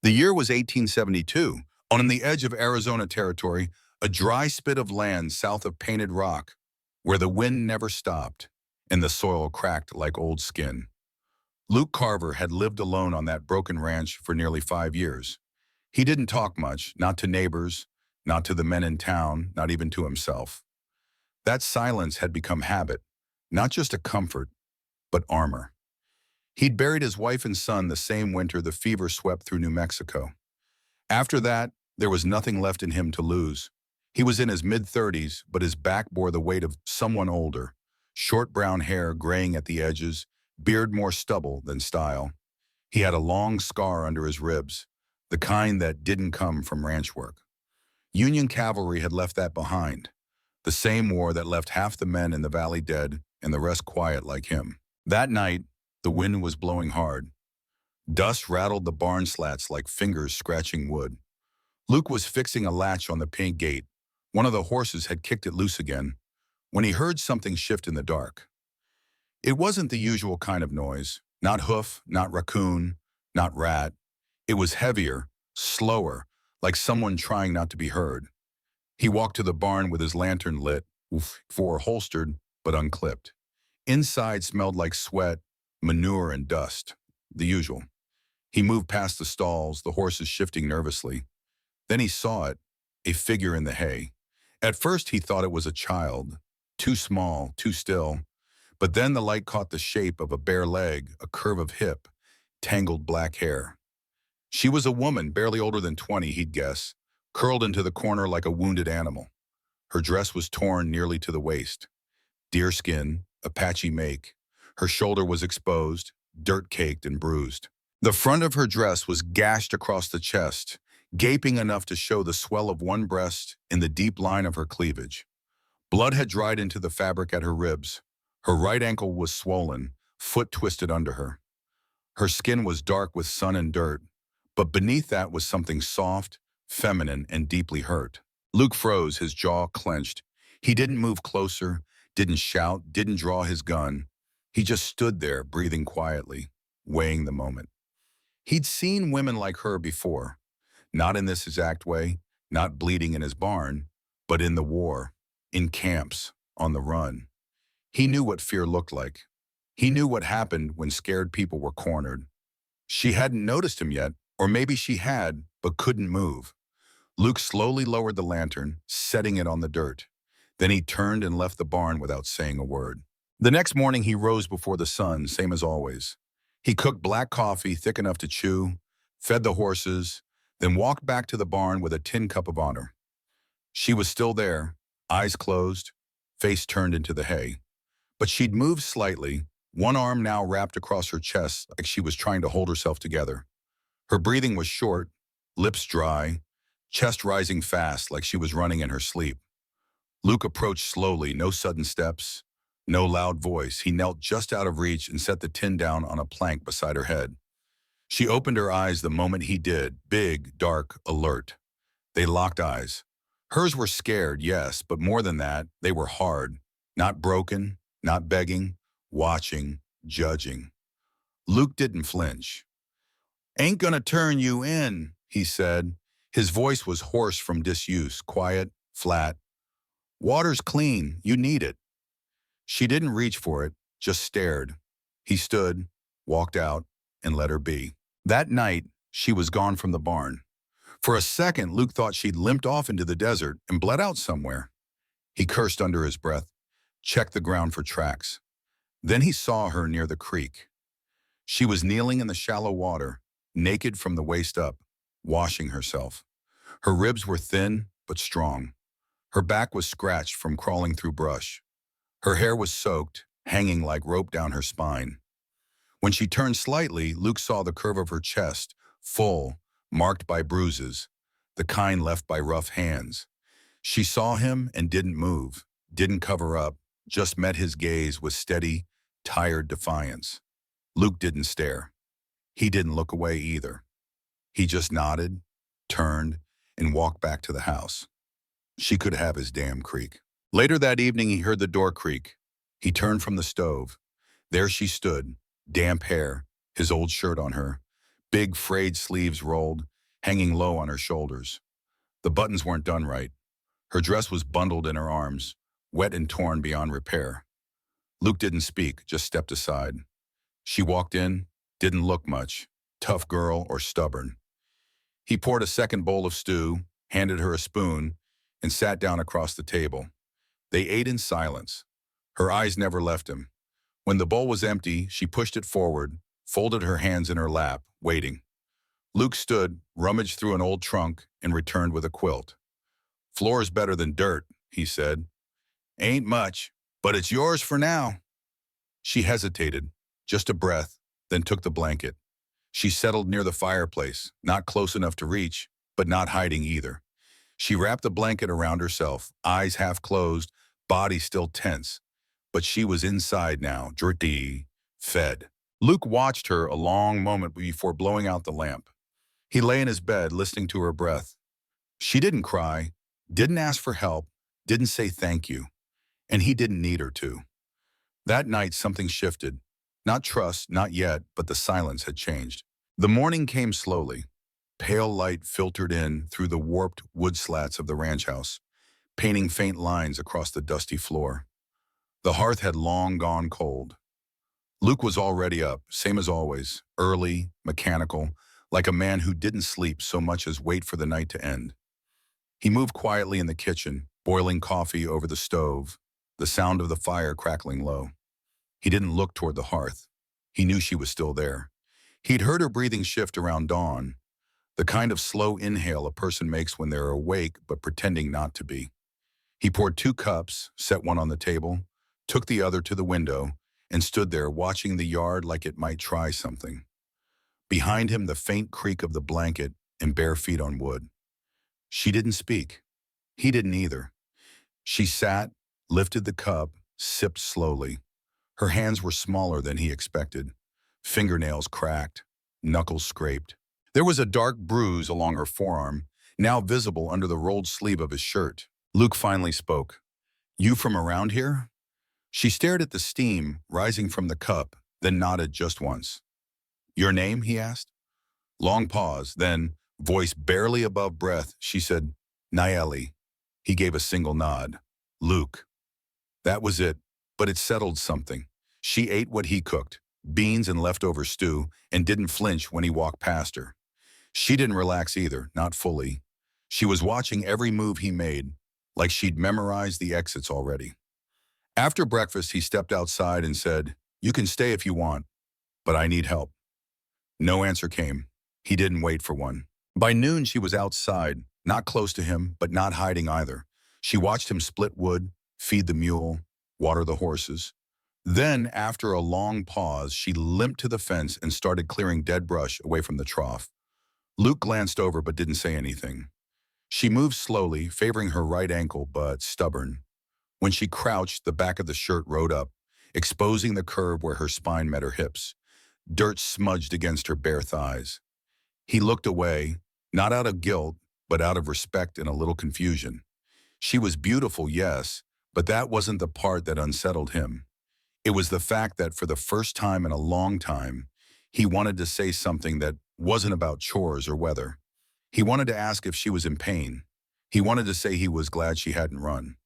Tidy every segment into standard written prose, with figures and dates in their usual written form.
The year was 1872. On the edge of Arizona territory, a dry spit of land south of Painted Rock, where the wind never stopped and the soil cracked like old skin. Luke Carver had lived alone on that broken ranch for nearly 5 years. He didn't talk much, not to neighbors, not to the men in town, not even to himself. That silence had become habit, not just a comfort, but armor. He'd buried his wife and son the same winter the fever swept through New Mexico. After that, there was nothing left in him to lose. He was in his mid-30s, but his back bore the weight of someone older. Short brown hair graying at the edges, beard more stubble than style. He had a long scar under his ribs, the kind that didn't come from ranch work. Union cavalry had left that behind, the same war that left half the men in the valley dead and the rest quiet like him. That night, the wind was blowing hard. Dust rattled the barn slats like fingers scratching wood. Luke was fixing a latch on the pink gate. One of the horses had kicked it loose again, when he heard something shift in the dark. It wasn't the usual kind of noise, not hoof, not raccoon, not rat. It was heavier, slower, like someone trying not to be heard. He walked to the barn with his lantern lit, for holstered but unclipped. Inside smelled like sweat, manure, and dust, the usual. He moved past the stalls, the horses shifting nervously. Then he saw it, a figure in the hay. At first he thought it was a child, too small, too still. But then the light caught the shape of a bare leg, a curve of hip, tangled black hair. She was a woman, barely older than 20, he'd guess, curled into the corner like a wounded animal. Her dress was torn nearly to the waist. Deerskin, Apache make. Her shoulder was exposed, dirt-caked and bruised. The front of her dress was gashed across the chest, gaping enough to show the swell of one breast and the deep line of her cleavage. Blood had dried into the fabric at her ribs. Her right ankle was swollen, foot twisted under her. Her skin was dark with sun and dirt, but beneath that was something soft, feminine, and deeply hurt. Luke froze, his jaw clenched. He didn't move closer, didn't shout, didn't draw his gun. He just stood there, breathing quietly, weighing the moment. He'd seen women like her before, not in this exact way, not bleeding in his barn, but in the war, in camps, on the run. He knew what fear looked like. He knew what happened when scared people were cornered. She hadn't noticed him yet, or maybe she had, but couldn't move. Luke slowly lowered the lantern, setting it on the dirt. Then he turned and left the barn without saying a word. The next morning he rose before the sun, same as always. He cooked black coffee thick enough to chew, fed the horses, then walked back to the barn with a tin cup of honor. She was still there, eyes closed, face turned into the hay. But she'd moved slightly, one arm now wrapped across her chest like she was trying to hold herself together. Her breathing was short, lips dry, chest rising fast like she was running in her sleep. Luke approached slowly, no sudden steps, no loud voice. He knelt just out of reach and set the tin down on a plank beside her head. She opened her eyes the moment he did, big, dark, alert. They locked eyes. Hers were scared, yes, but more than that, they were hard, not broken, not begging, watching, judging. Luke didn't flinch. "Ain't gonna turn you in," he said. His voice was hoarse from disuse, quiet, flat. "Water's clean, you need it." She didn't reach for it, just stared. He stood, walked out, and let her be. That night, she was gone from the barn. For a second, Luke thought she'd limped off into the desert and bled out somewhere. He cursed under his breath, checked the ground for tracks. Then he saw her near the creek. She was kneeling in the shallow water, naked from the waist up, washing herself. Her ribs were thin but strong. Her back was scratched from crawling through brush. Her hair was soaked, hanging like rope down her spine. When she turned slightly, Luke saw the curve of her chest, full, marked by bruises, the kind left by rough hands. She saw him and didn't move, didn't cover up, just met his gaze with steady, tired defiance. Luke didn't stare. He didn't look away either. He just nodded, turned, and walked back to the house. She could have his damn creak. Later that evening, he heard the door creak. He turned from the stove. There she stood, damp hair, his old shirt on her, big frayed sleeves rolled, hanging low on her shoulders. The buttons weren't done right. Her dress was bundled in her arms, wet and torn beyond repair. Luke didn't speak, just stepped aside. She walked in, didn't look much, tough girl or stubborn. He poured a second bowl of stew, handed her a spoon, and sat down across the table. They ate in silence. Her eyes never left him. When the bowl was empty, she pushed it forward, folded her hands in her lap, waiting. Luke stood, rummaged through an old trunk, and returned with a quilt. "Floor's better than dirt," he said. "Ain't much, but it's yours for now." She hesitated, just a breath, then took the blanket. She settled near the fireplace, not close enough to reach, but not hiding either. She wrapped the blanket around herself, eyes half closed, body still tense. But she was inside now, dirty, fed. Luke watched her a long moment before blowing out the lamp. He lay in his bed, listening to her breath. She didn't cry, didn't ask for help, didn't say thank you. And he didn't need her to. That night, something shifted. Not trust, not yet, but the silence had changed. The morning came slowly. Pale light filtered in through the warped wood slats of the ranch house, painting faint lines across the dusty floor. The hearth had long gone cold. Luke was already up, same as always, early, mechanical, like a man who didn't sleep so much as wait for the night to end. He moved quietly in the kitchen, boiling coffee over the stove, the sound of the fire crackling low. He didn't look toward the hearth. He knew she was still there. He'd heard her breathing shift around dawn, the kind of slow inhale a person makes when they're awake but pretending not to be. He poured 2 cups, set one on the table, took the other to the window, and stood there watching the yard like it might try something. Behind him, the faint creak of the blanket and bare feet on wood. She didn't speak. He didn't either. She sat, lifted the cup, sipped slowly. Her hands were smaller than he expected. Fingernails cracked, knuckles scraped. There was a dark bruise along her forearm, now visible under the rolled sleeve of his shirt. Luke finally spoke. "You from around here?" She stared at the steam rising from the cup, then nodded just once. "Your name?" he asked. Long pause, then, voice barely above breath, she said, "Nayeli." He gave a single nod. "Luke." That was it, but it settled something. She ate what he cooked, beans and leftover stew, and didn't flinch when he walked past her. She didn't relax either, not fully. She was watching every move he made, like she'd memorized the exits already. After breakfast, he stepped outside and said, "You can stay if you want, but I need help." No answer came. He didn't wait for one. By noon, she was outside, not close to him, but not hiding either. She watched him split wood, feed the mule, water the horses. Then, after a long pause, she limped to the fence and started clearing dead brush away from the trough. Luke glanced over but didn't say anything. She moved slowly, favoring her right ankle, but stubborn. When she crouched, the back of the shirt rode up, exposing the curve where her spine met her hips. Dirt smudged against her bare thighs. He looked away, not out of guilt, but out of respect and a little confusion. She was beautiful, yes, but that wasn't the part that unsettled him. It was the fact that for the first time in a long time, he wanted to say something that wasn't about chores or weather. He wanted to ask if she was in pain. He wanted to say he was glad she hadn't run.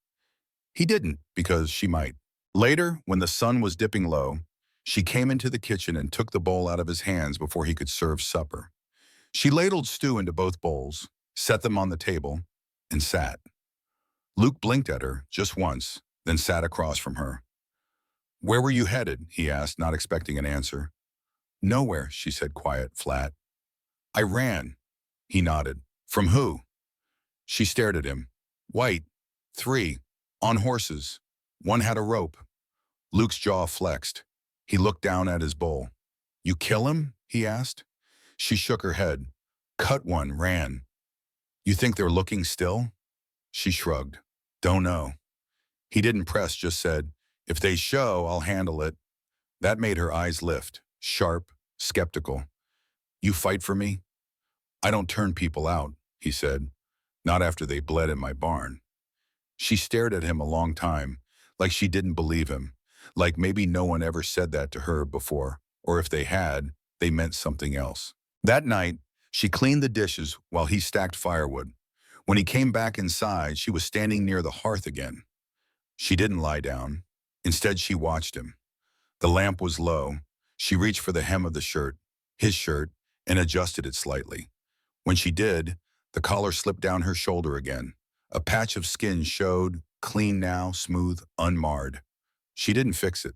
He didn't, because she might. Later, when the sun was dipping low, she came into the kitchen and took the bowl out of his hands before he could serve supper. She ladled stew into both bowls, set them on the table, and sat. Luke blinked at her just once, then sat across from her. "Where were you headed?" he asked, not expecting an answer. "Nowhere," she said, quiet, flat. "I ran." He nodded. "From who?" She stared at him. "White. 3. On horses. One had a rope." Luke's jaw flexed. He looked down at his bowl. "You kill him?" he asked. She shook her head. "Cut one, ran." "You think they're looking still?" She shrugged. "Don't know." He didn't press, just said, "If they show, I'll handle it." That made her eyes lift, sharp, skeptical. "You fight for me?" "I don't turn people out," he said. "Not after they bled in my barn." She stared at him a long time, like she didn't believe him, like maybe no one ever said that to her before, or if they had, they meant something else. That night, She cleaned the dishes while he stacked firewood. When he came back inside, she was standing near the hearth again. She didn't lie down. Instead, she watched him. The lamp was low. She reached for the hem of the shirt, his shirt, and adjusted it slightly. When she did, the collar slipped down her shoulder again. A patch of skin showed, clean now, smooth, unmarred. She didn't fix it.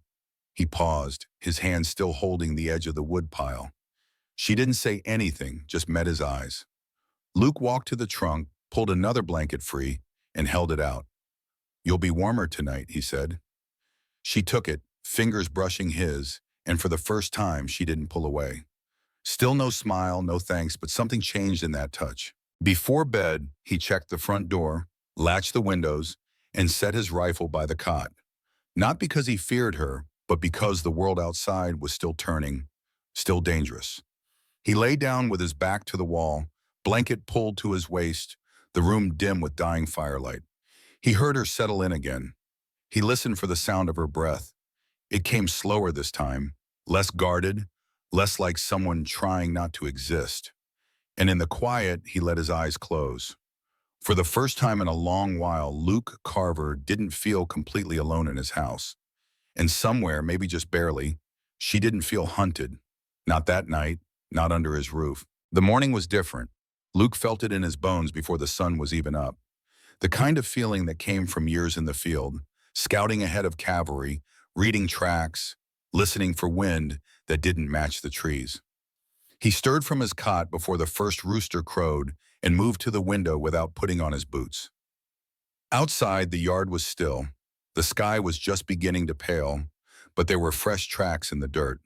He paused, his hand still holding the edge of the wood pile. She didn't say anything, just met his eyes. Luke walked to the trunk, pulled another blanket free, and held it out. "You'll be warmer tonight," he said. She took it, fingers brushing his, and for the first time, she didn't pull away. Still no smile, no thanks, but something changed in that touch. Before bed, he checked the front door, latched the windows, and set his rifle by the cot. Not because he feared her, but because the world outside was still turning, still dangerous. He lay down with his back to the wall, blanket pulled to his waist, the room dim with dying firelight. He heard her settle in again. He listened for the sound of her breath. It came slower this time, less guarded, less like someone trying not to exist. And in the quiet, he let his eyes close. For the first time in a long while, Luke Carver didn't feel completely alone in his house. And somewhere, maybe just barely, she didn't feel hunted. Not that night, not under his roof. The morning was different. Luke felt it in his bones before the sun was even up. The kind of feeling that came from years in the field, scouting ahead of cavalry, reading tracks, listening for wind that didn't match the trees. He stirred from his cot before the first rooster crowed and moved to the window without putting on his boots. Outside, the yard was still. The sky was just beginning to pale, but there were fresh tracks in the dirt.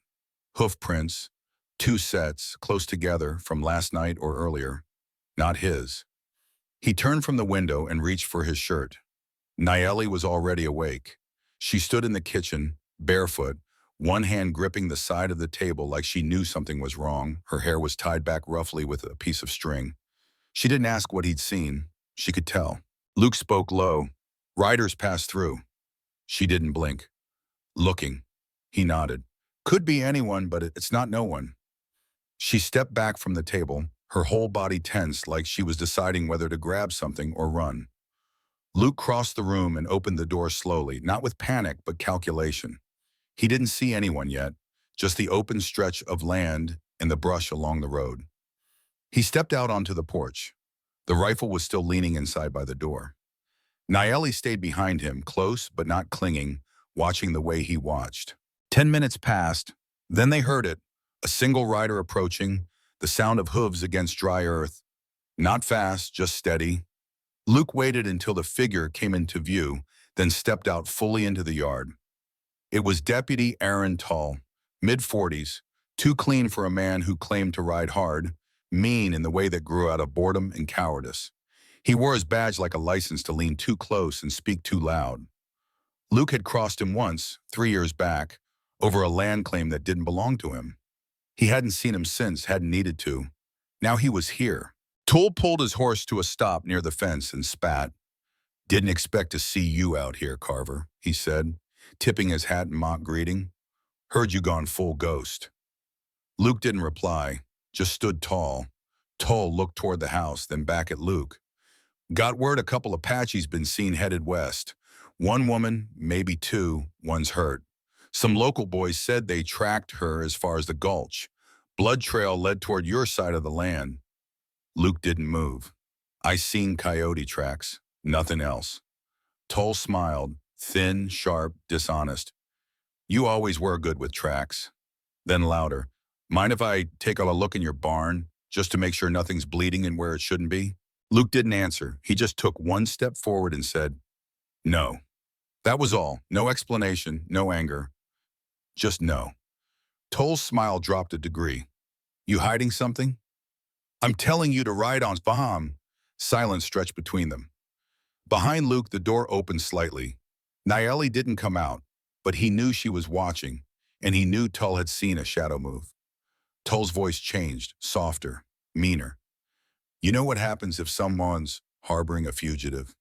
Hoof prints, two sets, close together from last night or earlier. Not his. He turned from the window and reached for his shirt. Nayeli was already awake. She stood in the kitchen, barefoot, one hand gripping the side of the table like she knew something was wrong. Her hair was tied back roughly with a piece of string. She didn't ask what he'd seen. She could tell. Luke spoke low. "Riders passed through." She didn't blink. "Looking." He nodded. "Could be anyone, but it's not no one." She stepped back from the table, her whole body tense like she was deciding whether to grab something or run. Luke crossed the room and opened the door slowly, not with panic, but calculation. He didn't see anyone yet, just the open stretch of land and the brush along the road. He stepped out onto the porch. The rifle was still leaning inside by the door. Nayeli stayed behind him, close but not clinging, watching the way he watched. 10 minutes passed. Then they heard it, a single rider approaching, the sound of hooves against dry earth. Not fast, just steady. Luke waited until the figure came into view, then stepped out fully into the yard. It was Deputy Aaron Tull, mid-40s, too clean for a man who claimed to ride hard, mean in the way that grew out of boredom and cowardice. He wore his badge like a license to lean too close and speak too loud. Luke had crossed him once, 3 years back, over a land claim that didn't belong to him. He hadn't seen him since, hadn't needed to. Now he was here. Tull pulled his horse to a stop near the fence and spat. "Didn't expect to see you out here, Carver," he said, tipping his hat in mock greeting. "Heard you gone full ghost." Luke didn't reply, just stood tall. Tull looked toward the house, then back at Luke. "Got word a couple Apaches been seen headed west. One woman, maybe two, one's hurt. Some local boys said they tracked her as far as the gulch. Blood trail led toward your side of the land." Luke didn't move. "I seen coyote tracks, nothing else." Tull smiled, thin, sharp, dishonest. "You always were good with tracks." Then louder, "Mind if I take a look in your barn, just to make sure nothing's bleeding and where it shouldn't be?" Luke didn't answer. He just took one step forward and said, "No." That was all. No explanation, no anger. Just no. Tull's smile dropped a degree. "You hiding something?" "I'm telling you to ride on Baham." Silence stretched between them. Behind Luke, the door opened slightly. Nayeli didn't come out, but he knew she was watching, and he knew Tull had seen a shadow move. Tull's voice changed, softer, meaner. "You know what happens if someone's harboring a fugitive?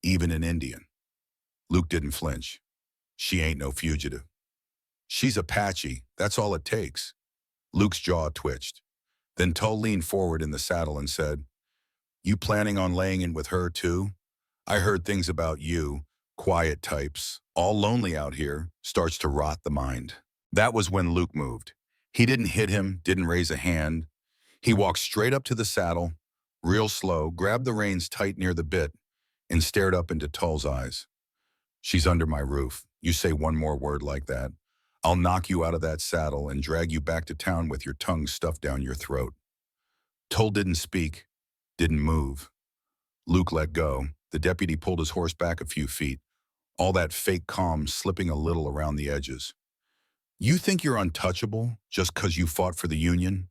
Even an Indian." Luke didn't flinch. "She ain't no fugitive. She's Apache, that's all it takes." Luke's jaw twitched. Then Tull leaned forward in the saddle and said, "You planning on laying in with her too? I heard things about you, quiet types, all lonely out here, starts to rot the mind." That was when Luke moved. He didn't hit him, didn't raise a hand. He walked straight up to the saddle, real slow, grabbed the reins tight near the bit, and stared up into Tull's eyes. "She's under my roof. You say one more word like that, I'll knock you out of that saddle and drag you back to town with your tongue stuffed down your throat." Tull didn't speak, didn't move. Luke let go. The deputy pulled his horse back a few feet, all that fake calm slipping a little around the edges. "You think you're untouchable just 'cause you fought for the Union?"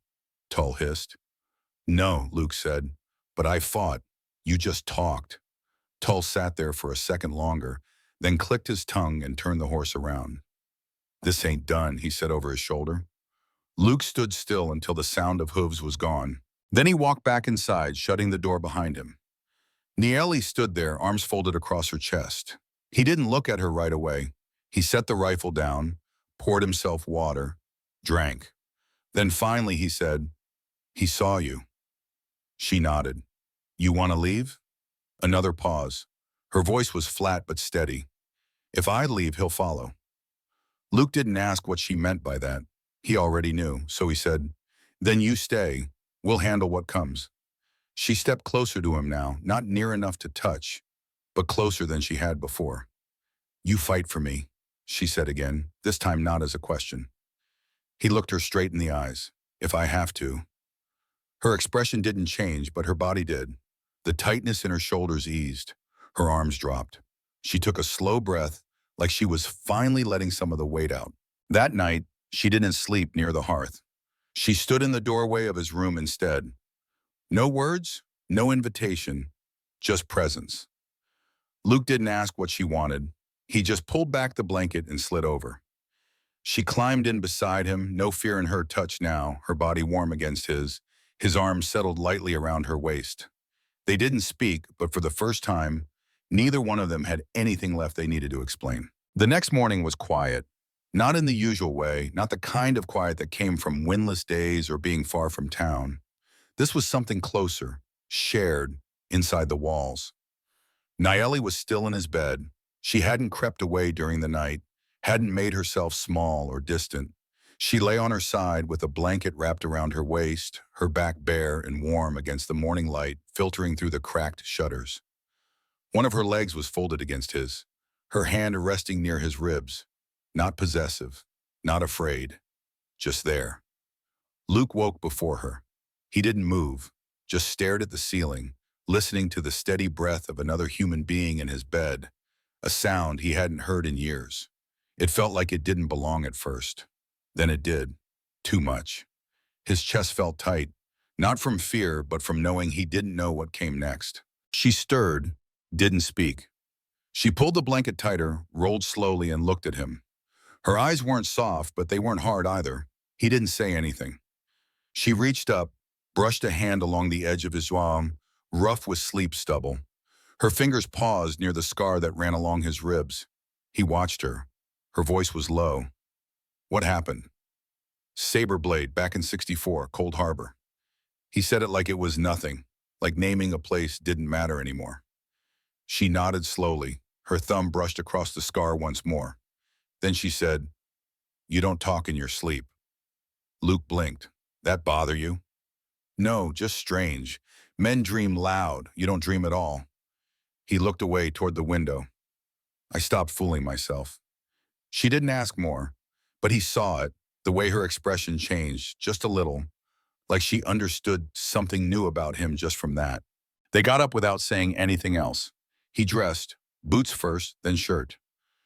Tull hissed. "No," Luke said, "but I fought. You just talked." Tull sat there for a second longer, then clicked his tongue and turned the horse around. "This ain't done," he said over his shoulder. Luke stood still until the sound of hooves was gone. Then he walked back inside, shutting the door behind him. Nieli stood there, arms folded across her chest. He didn't look at her right away. He set the rifle down, poured himself water, drank. Then finally he said, "He saw you." She nodded. "You want to leave?" Another pause. Her voice was flat but steady. "If I leave, he'll follow." Luke didn't ask what she meant by that. He already knew, so he said, "Then you stay. We'll handle what comes." She stepped closer to him now, not near enough to touch, but closer than she had before. "You fight for me," she said again, this time not as a question. He looked her straight in the eyes. "If I have to." Her expression didn't change, but her body did. The tightness in her shoulders eased. Her arms dropped. She took a slow breath, like she was finally letting some of the weight out. That night, she didn't sleep near the hearth. She stood in the doorway of his room instead. No words, no invitation, just presence. Luke didn't ask what she wanted. He just pulled back the blanket and slid over. She climbed in beside him, no fear in her touch now, her body warm against his. His arms settled lightly around her waist. They didn't speak, but for the first time, neither one of them had anything left they needed to explain. The next morning was quiet. Not in the usual way, not the kind of quiet that came from windless days or being far from town. This was something closer, shared, inside the walls. Nieli was still in his bed. She hadn't crept away during the night, hadn't made herself small or distant. She lay on her side with a blanket wrapped around her waist, her back bare and warm against the morning light filtering through the cracked shutters. One of her legs was folded against his, her hand resting near his ribs. Not possessive, not afraid, just there. Luke woke before her. He didn't move, just stared at the ceiling, listening to the steady breath of another human being in his bed, a sound he hadn't heard in years. It felt like it didn't belong at first. Then it did. Too much. His chest felt tight, not from fear, but from knowing he didn't know what came next. She stirred, didn't speak. She pulled the blanket tighter, rolled slowly, and looked at him. Her eyes weren't soft, but they weren't hard either. He didn't say anything. She reached up, brushed a hand along the edge of his arm, rough with sleep stubble. Her fingers paused near the scar that ran along his ribs. He watched her. Her voice was low. "What happened?" "Saber blade, back in '64, Cold Harbor." He said it like it was nothing, like naming a place didn't matter anymore. She nodded slowly. Her thumb brushed across the scar once more. Then she said, "You don't talk in your sleep." Luke blinked. "That bother you?" "No, just strange. Men dream loud. You don't dream at all." He looked away toward the window. I stopped fooling myself. She didn't ask more, but he saw it, the way her expression changed, just a little, like she understood something new about him just from that. They got up without saying anything else. He dressed, boots first, then shirt.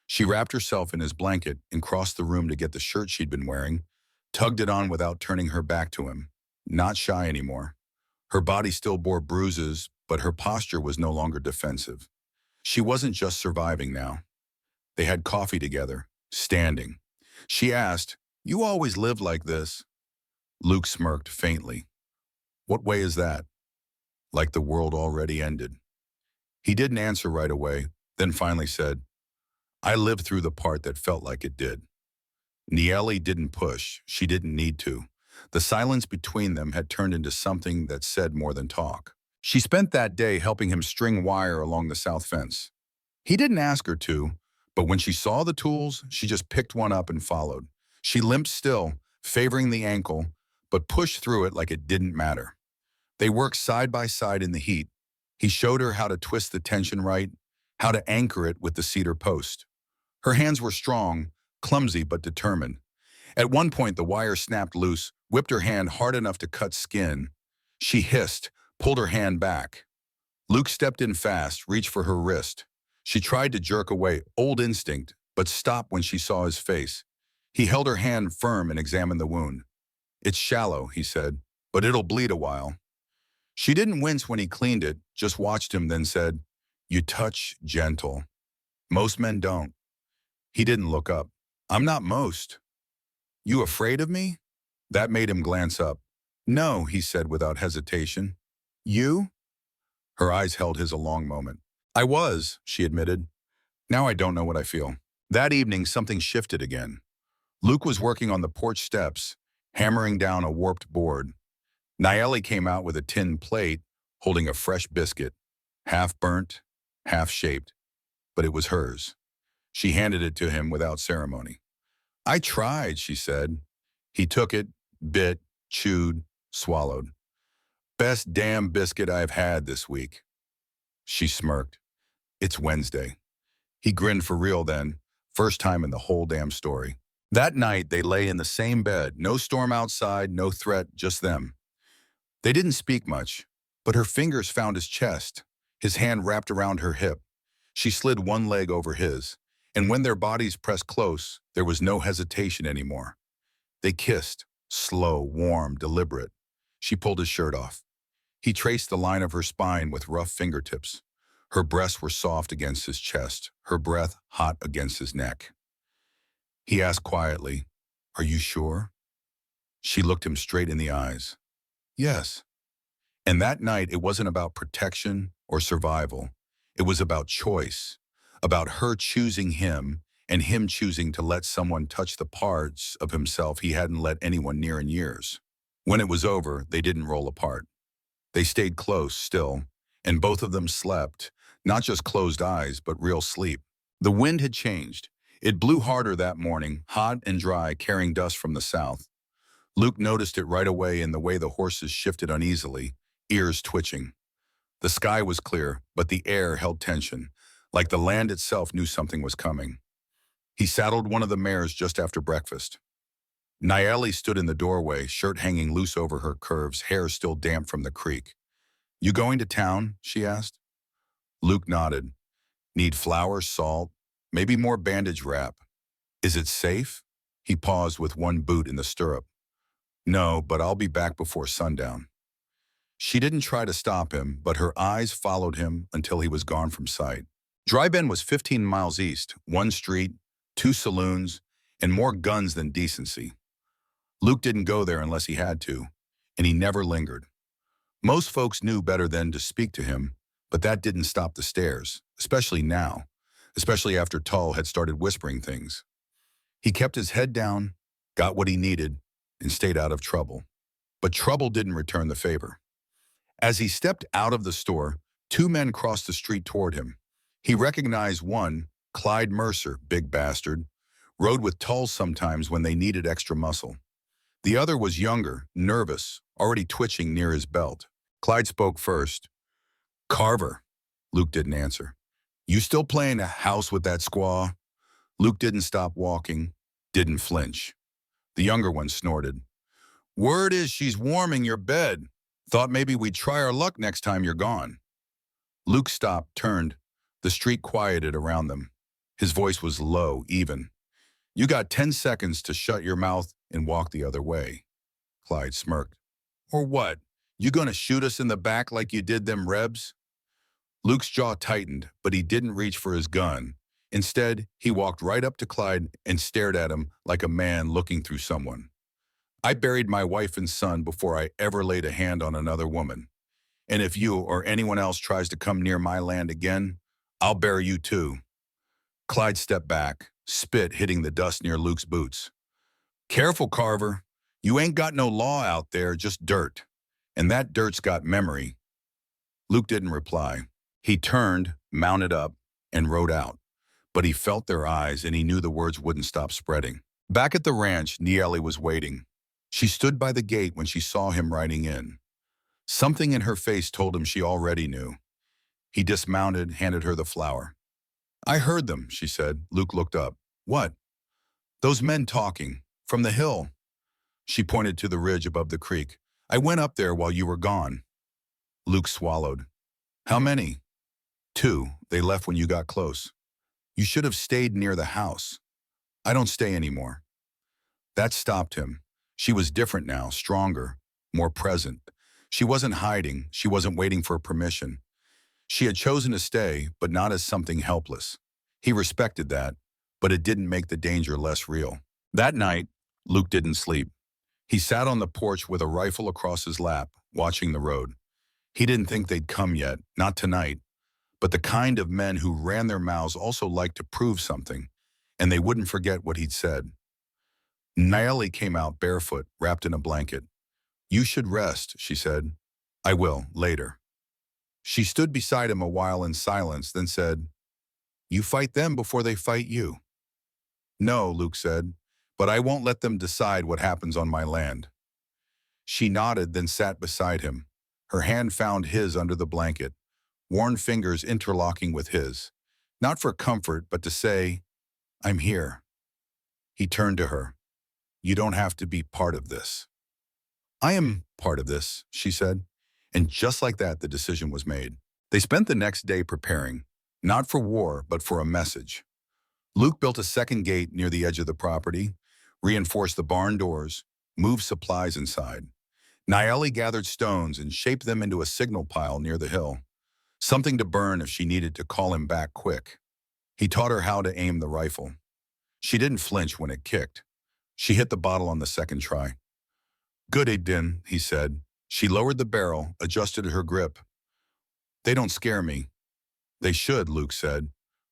She wrapped herself in his blanket and crossed the room to get the shirt she'd been wearing, tugged it on without turning her back to him. Not shy anymore. Her body still bore bruises, but her posture was no longer defensive. She wasn't just surviving now. They had coffee together, standing. She asked, "You always lived like this?" Luke smirked faintly. "What way is that?" "Like the world already ended." He didn't answer right away, then finally said, "I lived through the part that felt like it did." Nieli didn't push. She didn't need to. The silence between them had turned into something that said more than talk. She spent that day helping him string wire along the south fence. He didn't ask her to, but when she saw the tools, she just picked one up and followed. She limped still, favoring the ankle, but pushed through it like it didn't matter. They worked side by side in the heat. He showed her how to twist the tension right, how to anchor it with the cedar post. Her hands were strong, clumsy but determined. At one point, the wire snapped loose, whipped her hand hard enough to cut skin. She hissed, pulled her hand back. Luke stepped in fast, reached for her wrist. She tried to jerk away, old instinct, but stopped when she saw his face. He held her hand firm and examined the wound. "It's shallow," he said, "but it'll bleed a while." She didn't wince when he cleaned it, just watched him, then said, "You touch gentle. Most men don't." He didn't look up. "I'm not most." "You afraid of me?" That made him glance up. "No," he said without hesitation. "You?" Her eyes held his a long moment. "I was," she admitted. "Now I don't know what I feel." That evening, something shifted again. Luke was working on the porch steps, hammering down a warped board. Nayeli came out with a tin plate, holding a fresh biscuit, half burnt, half shaped, but it was hers. She handed it to him without ceremony. "I tried," she said. He took it, bit, chewed, swallowed. "Best damn biscuit I've had this week." She smirked. "It's Wednesday." He grinned for real then, first time in the whole damn story. That night, they lay in the same bed, no storm outside, no threat, just them. They didn't speak much, but her fingers found his chest, his hand wrapped around her hip. She slid one leg over his, and when their bodies pressed close, there was no hesitation anymore. They kissed, slow, warm, deliberate. She pulled his shirt off. He traced the line of her spine with rough fingertips. Her breasts were soft against his chest, her breath hot against his neck. He asked quietly, "Are you sure?" She looked him straight in the eyes. "Yes." And that night, it wasn't about protection or survival. It was about choice, about her choosing him and him choosing to let someone touch the parts of himself he hadn't let anyone near in years. When it was over, they didn't roll apart. They stayed close still, and both of them slept, not just closed eyes, but real sleep. The wind had changed. It blew harder that morning, hot and dry, carrying dust from the south. Luke noticed it right away in the way the horses shifted uneasily, ears twitching. The sky was clear, but the air held tension, like the land itself knew something was coming. He saddled one of the mares just after breakfast. Nayeli stood in the doorway, shirt hanging loose over her curves, hair still damp from the creek. "You going to town?" she asked. Luke nodded. "Need flour, salt, maybe more bandage wrap. Is it safe?" He paused with one boot in the stirrup. "No, but I'll be back before sundown." She didn't try to stop him, but her eyes followed him until he was gone from sight. Dry Bend was 15 miles east, one street, 2 saloons, and more guns than decency. Luke didn't go there unless he had to, and he never lingered. Most folks knew better than to speak to him, but that didn't stop the stares, especially now, especially after Tull had started whispering things. He kept his head down, got what he needed, and stayed out of trouble. But trouble didn't return the favor. As he stepped out of the store, 2 men crossed the street toward him. He recognized one, Clyde Mercer, big bastard, rode with Tull sometimes when they needed extra muscle. The other was younger, nervous, already twitching near his belt. Clyde spoke first. "Carver." Luke didn't answer. "You still playing a house with that squaw?" Luke didn't stop walking, didn't flinch. The younger one snorted. "Word is she's warming your bed. Thought maybe we'd try our luck next time you're gone." Luke stopped, turned. The street quieted around them. His voice was low, even. "You got 10 seconds to shut your mouth and walk the other way." Clyde smirked. "Or what? You gonna shoot us in the back like you did them Rebs?" Luke's jaw tightened, but he didn't reach for his gun. Instead, he walked right up to Clyde and stared at him like a man looking through someone. "I buried my wife and son before I ever laid a hand on another woman. And if you or anyone else tries to come near my land again, I'll bury you too." Clyde stepped back, spit hitting the dust near Luke's boots. "Careful, Carver. You ain't got no law out there, just dirt. And that dirt's got memory. Luke didn't reply. He turned, mounted up, and rode out. But he felt their eyes, and he knew the words wouldn't stop spreading. Back at the ranch, Nieli was waiting. She stood by the gate when she saw him riding in. Something in her face told him she already knew. He dismounted, handed her the flower. I heard them, she said. Luke looked up. What? Those men talking. From the hill. She pointed to the ridge above the creek. I went up there while you were gone. Luke swallowed. How many? 2. They left when you got close. You should have stayed near the house. I don't stay anymore. That stopped him. She was different now, stronger, more present. She wasn't hiding. She wasn't waiting for permission. She had chosen to stay, but not as something helpless. He respected that, but it didn't make the danger less real. That night, Luke didn't sleep. He sat on the porch with a rifle across his lap, watching the road. He didn't think they'd come yet, not tonight, but the kind of men who ran their mouths also liked to prove something, and they wouldn't forget what he'd said. Nieli came out barefoot, wrapped in a blanket. You should rest, she said. I will, later. She stood beside him a while in silence, then said, You fight them before they fight you. No, Luke said, but I won't let them decide what happens on my land. She nodded, then sat beside him. Her hand found his under the blanket, worn fingers interlocking with his, not for comfort, but to say, I'm here. He turned to her. You don't have to be part of this. I am part of this, she said. And just like that, the decision was made. They spent the next day preparing, not for war, but for a message. Luke built a second gate near the edge of the property, reinforced the barn doors, moved supplies inside. Nieli gathered stones and shaped them into a signal pile near the hill, something to burn if she needed to call him back quick. He taught her how to aim the rifle. She didn't flinch when it kicked. She hit the bottle on the second try. Good, Aiden, he said. She lowered the barrel, adjusted her grip. They don't scare me. They should, Luke said.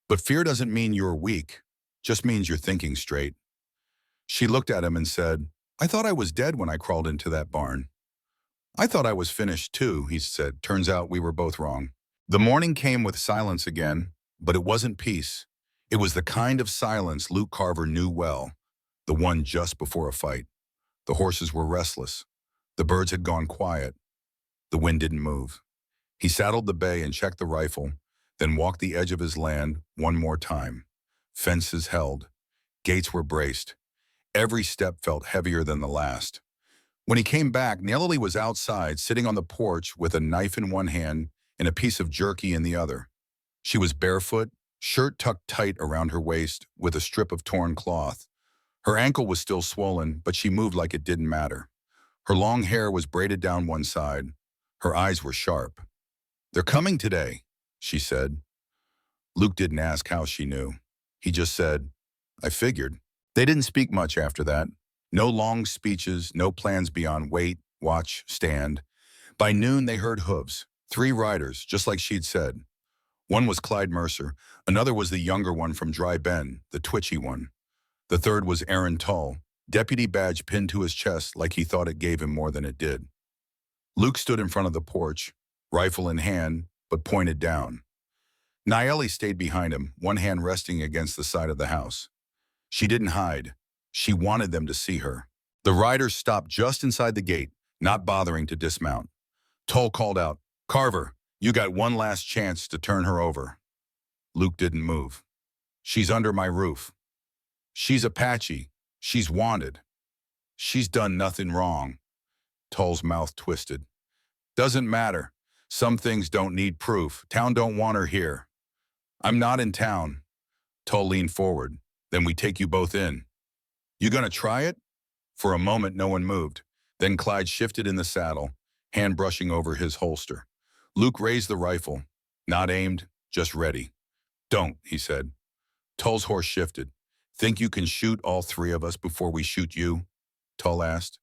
But fear doesn't mean you're weak, just means you're thinking straight. She looked at him and said, I thought I was dead when I crawled into that barn. I thought I was finished too, he said. Turns out we were both wrong. The morning came with silence again, but it wasn't peace. It was the kind of silence Luke Carver knew well, the one just before a fight. The horses were restless. The birds had gone quiet. The wind didn't move. He saddled the bay and checked the rifle, then walked the edge of his land one more time. Fences held. Gates were braced. Every step felt heavier than the last. When he came back, Nieli was outside, sitting on the porch with a knife in one hand and a piece of jerky in the other. She was barefoot, shirt tucked tight around her waist with a strip of torn cloth. Her ankle was still swollen, but she moved like it didn't matter. Her long hair was braided down one side. Her eyes were sharp. They're coming today, she said. Luke didn't ask how she knew. He just said, I figured. They didn't speak much after that. No long speeches, no plans beyond wait, watch, stand. By noon, they heard hooves. 3 riders, just like she'd said. One was Clyde Mercer. Another was the younger one from Dry Bend, the twitchy one. The third was Aaron Tull, deputy badge pinned to his chest like he thought it gave him more than it did. Luke stood in front of the porch, rifle in hand, but pointed down. Nieli stayed behind him, one hand resting against the side of the house. She didn't hide. She wanted them to see her. The riders stopped just inside the gate, not bothering to dismount. Tull called out, Carver, you got one last chance to turn her over. Luke didn't move. She's under my roof. She's Apache. She's wanted. She's done nothing wrong. Tull's mouth twisted. Doesn't matter. Some things don't need proof. Town don't want her here. I'm not in town. Tull leaned forward. Then we take you both in. You gonna try it? For a moment, no one moved. Then Clyde shifted in the saddle, hand brushing over his holster. Luke raised the rifle. Not aimed, just ready. Don't, he said. Tull's horse shifted. Think you can shoot all 3 of us before we shoot you? Tull asked.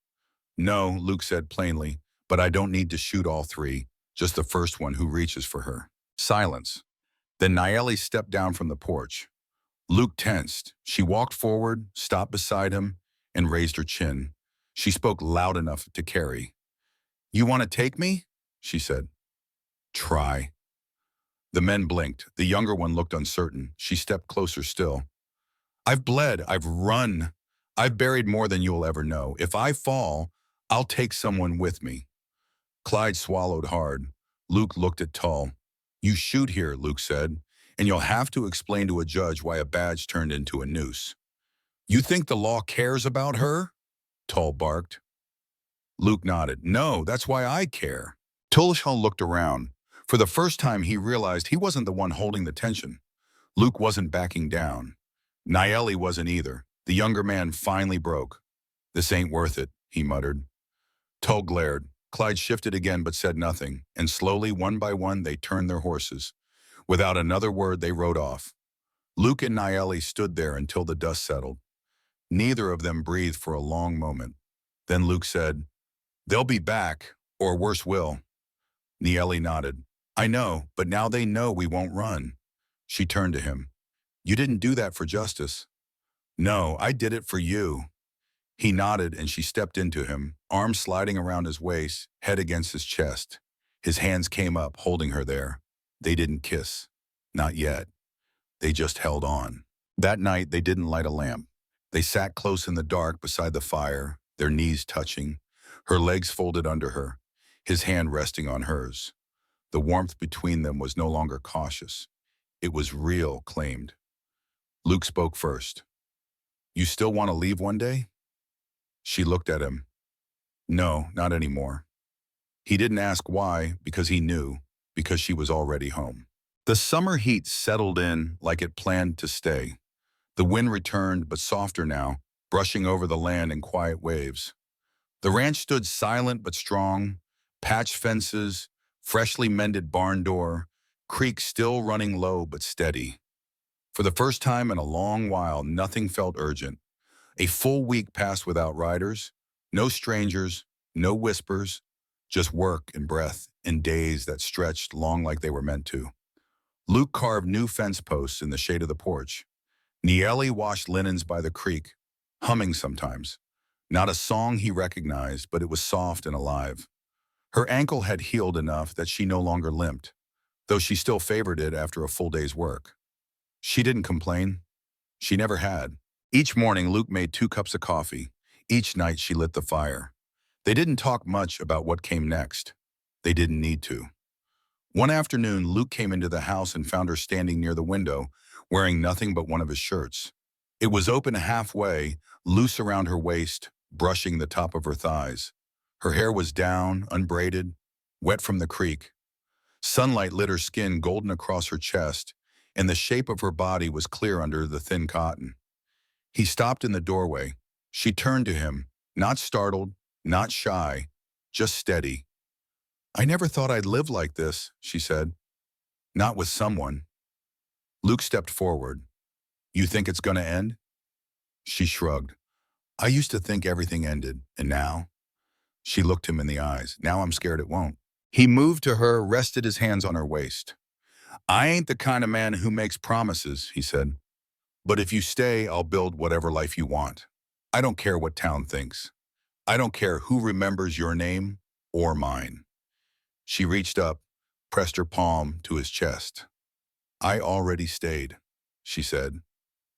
No, Luke said plainly, but I don't need to shoot all 3, just the first one who reaches for her. Silence. Then Nieli stepped down from the porch. Luke tensed. She walked forward, stopped beside him, and raised her chin. She spoke loud enough to carry. "You want to take me?" she said. "Try." The men blinked. The younger one looked uncertain. She stepped closer still. "I've bled. I've run. I've buried more than you'll ever know. If I fall, I'll take someone with me." Clyde swallowed hard. Luke looked at Tull. "You shoot here," Luke said, "and you'll have to explain to a judge why a badge turned into a noose." "You think the law cares about her?" Tull barked. Luke nodded. "No, that's why I care." Tullshall looked around. For the first time, he realized he wasn't the one holding the tension. Luke wasn't backing down. Nieli wasn't either. The younger man finally broke. "This ain't worth it," he muttered. Tull glared. Clyde shifted again but said nothing, and slowly, one by one, they turned their horses. Without another word, they rode off. Luke and Nieli stood there until the dust settled. Neither of them breathed for a long moment. Then Luke said, "They'll be back, or worse will." Nieli nodded. "I know, but now they know we won't run." She turned to him. "You didn't do that for justice." "No, I did it for you." He nodded and she stepped into him, arms sliding around his waist, head against his chest. His hands came up, holding her there. They didn't kiss. Not yet. They just held on. That night, they didn't light a lamp. They sat close in the dark beside the fire, their knees touching, her legs folded under her, his hand resting on hers. The warmth between them was no longer cautious. It was real, claimed. Luke spoke first. "You still want to leave one day?" She looked at him. "No, not anymore." He didn't ask why, because he knew, because she was already home. The summer heat settled in like it planned to stay. The wind returned, but softer now, brushing over the land in quiet waves. The ranch stood silent but strong, patched fences, freshly mended barn door, creek still running low but steady. For the first time in a long while, nothing felt urgent. A full week passed without riders, no strangers, no whispers, just work and breath in days that stretched long like they were meant to. Luke carved new fence posts in the shade of the porch. Nieli washed linens by the creek, humming sometimes. Not a song he recognized, but it was soft and alive. Her ankle had healed enough that she no longer limped, though she still favored it after a full day's work. She didn't complain. She never had. Each morning, Luke made 2 cups of coffee. Each night, she lit the fire. They didn't talk much about what came next. They didn't need to. One afternoon, Luke came into the house and found her standing near the window, wearing nothing but one of his shirts. It was open halfway, loose around her waist, brushing the top of her thighs. Her hair was down, unbraided, wet from the creek. Sunlight lit her skin golden across her chest, and the shape of her body was clear under the thin cotton. He stopped in the doorway. She turned to him, not startled, not shy, just steady. "I never thought I'd live like this," she said. "Not with someone." Luke stepped forward. "You think it's going to end?" She shrugged. "I used to think everything ended, and now?" She looked him in the eyes. "Now I'm scared it won't." He moved to her, rested his hands on her waist. "I ain't the kind of man who makes promises," he said. "But if you stay, I'll build whatever life you want. I don't care what town thinks. I don't care who remembers your name or mine." She reached up, pressed her palm to his chest. "I already stayed," she said.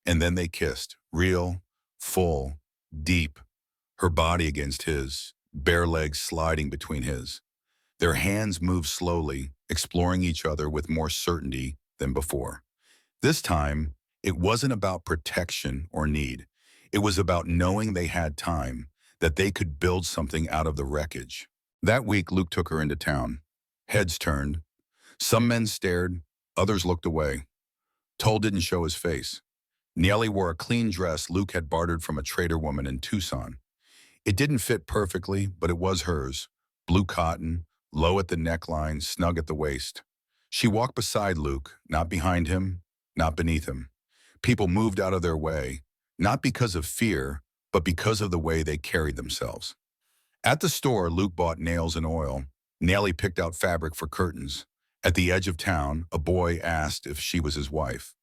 And then they kissed, real, full, deep, her body against his, bare legs sliding between his. Their hands moved slowly, exploring each other with more certainty than before. This time, it wasn't about protection or need. It was about knowing they had time, that they could build something out of the wreckage. That week, Luke took her into town. Heads turned. Some men stared, others looked away. Tull didn't show his face. Nieli wore a clean dress Luke had bartered from a trader woman in Tucson. It didn't fit perfectly, but it was hers. Blue cotton, low at the neckline, snug at the waist. She walked beside Luke, not behind him, not beneath him. People moved out of their way, not because of fear, but because of the way they carried themselves. At the store, Luke bought nails and oil. Nieli picked out fabric for curtains. At the edge of town, a boy asked if she was his wife.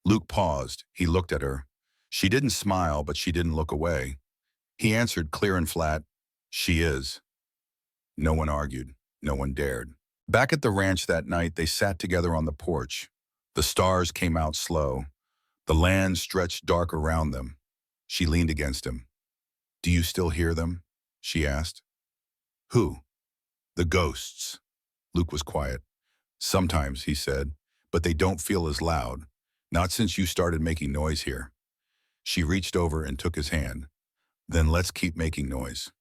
Luke paused. He looked at her. She didn't smile, but she didn't look away. He answered clear and flat, "She is." No one argued. No one dared. Back at the ranch that night, they sat together on the porch. The stars came out slow. The land stretched dark around them. She leaned against him. "Do you still hear them?" she asked. "Who?" "The ghosts." Luke was quiet. "Sometimes," he said, "but they don't feel as loud. Not since you started making noise here." She reached over and took his hand. "Then let's keep making noise."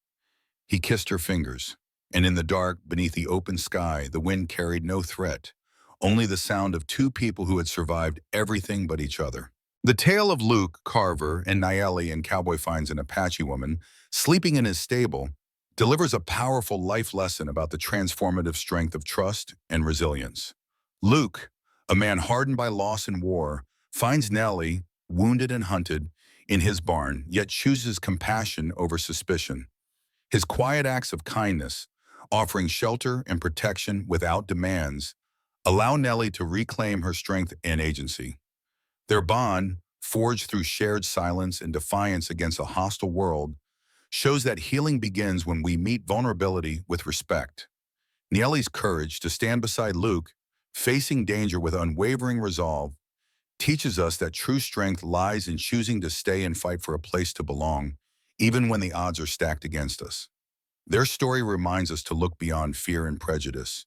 He kissed her fingers, and in the dark, beneath the open sky, the wind carried no threat, only the sound of two people who had survived everything but each other. The tale of Luke, Carver, and Nayeli and Cowboy finds an Apache woman sleeping in his stable delivers a powerful life lesson about the transformative strength of trust and resilience. Luke, a man hardened by loss and war, finds Nellie, wounded and hunted, in his barn, yet chooses compassion over suspicion. His quiet acts of kindness, offering shelter and protection without demands, allow Nellie to reclaim her strength and agency. Their bond, forged through shared silence and defiance against a hostile world, shows that healing begins when we meet vulnerability with respect. Nellie's courage to stand beside Luke, facing danger with unwavering resolve, teaches us that true strength lies in choosing to stay and fight for a place to belong, even when the odds are stacked against us. Their story reminds us to look beyond fear and prejudice,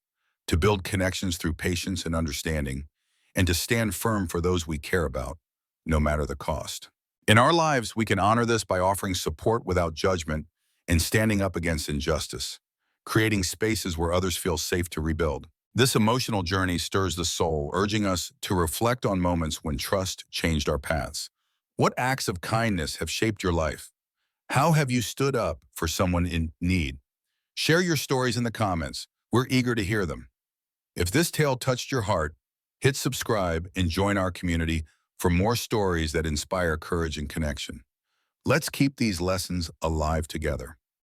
to build connections through patience and understanding, and to stand firm for those we care about, no matter the cost. In our lives, we can honor this by offering support without judgment and standing up against injustice, creating spaces where others feel safe to rebuild. This emotional journey stirs the soul, urging us to reflect on moments when trust changed our paths. What acts of kindness have shaped your life? How have you stood up for someone in need? Share your stories in the comments. We're eager to hear them. If this tale touched your heart, hit subscribe and join our community for more stories that inspire courage and connection. Let's keep these lessons alive together.